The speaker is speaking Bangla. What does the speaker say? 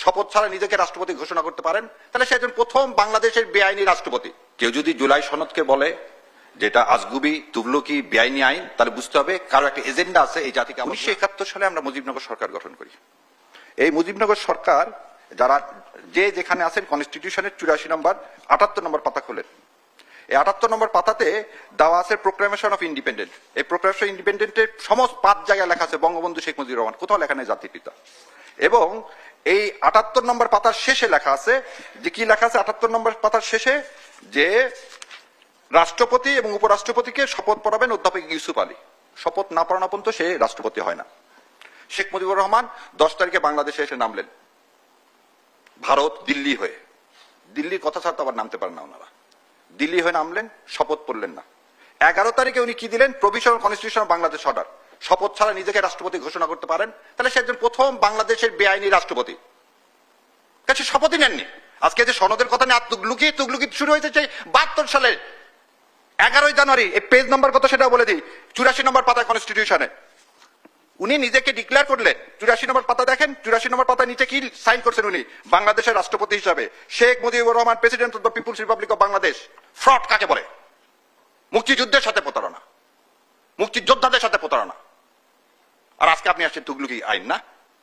শপথ ছাড়া নিজেকে রাষ্ট্রপতি ঘোষণা করতে পারেন, তাহলে সে একজন প্রথম বাংলাদেশের বেআইনি রাষ্ট্রপতি। কেউ যদি জুলাই সনদকে বলে যেটা আজগুবি, তুগলকি, বেআইনি আইন, তাহলে বুঝতে হবে কারো একটা এজেন্ডা আছে এই জাতিকে। 1971 সালে আমরা মুজিবনগর সরকার গঠন করি। এই মুজিবনগর সরকার যারা যে যেখানে আছেন কনস্টিটিউশনের 84 নম্বর 78 নম্বর পাতা খোলেন। এই 78 নম্বর পাতাতে দেওয়া আছে প্রোক্লামেশন অফ ইন্ডিপেন্ডেন্ট। এই প্রোক্লামেশন ইন্ডিপেন্ডেন্টের সমস্ত 5 জায়গায় লেখা আছে বঙ্গবন্ধু শেখ মুজিবুর রহমান, কোথাও লেখা নেই জাতির পিতা। এবং এই 78 নম্বর পাতার শেষে লেখা আছে যে কি লেখা আছে 78 নম্বর পাতার শেষে, যে রাষ্ট্রপতি এবং উপরাষ্ট্রপতিকে শপথ পড়াবেন অধ্যাপক ইউসুফ আলী। শপথ না পড়ানো পর্যন্ত সে রাষ্ট্রপতি হয় না। শেখ মুজিবুর রহমান 10 তারিখে বাংলাদেশে এসে নামলেন ভারত দিল্লি হয়ে। দিল্লির কথা ছাড়া তো আবার নামতে পারেন না ওনারা। দিল্লি হয়ে নামলেন, শপথ পড়লেন না। 11 তারিখে উনি কি দিলেন? Provisional constitution of Bangladesh order. শপথ ছাড়া নিজেকে রাষ্ট্রপতি ঘোষণা করতে পারেন, তাহলে সে একজন প্রথম বাংলাদেশের বেআইনি রাষ্ট্রপতি। কাছে শপথই নেননি। আজকে যে সনদের কথা নিয়ে তুগলুকি শুরু হয়েছে 72 সালে 11 জানুয়ারি। এই পেজ নাম্বার কত সেটা বলে দিই, 84 নম্বর পাতা কনস্টিটিউশনে উনি নিজেকে ডিক্লেয়ার করলেন। 84 নম্বর পাতা দেখেন, 84 নম্বর পাতা নিচে কি সাইন করছেন উনি? বাংলাদেশের রাষ্ট্রপতি হিসাবে Sheikh Mujibur Rahman, president of the people's republic of Bangladesh. Fraud কাকে বলে? মুক্তিযুদ্ধের সাথে প্রতারণা, মুক্তিযোদ্ধাদের সাথে প্রতারণা। আর আজকে আপনি আসছেন তুগলকি আইন না।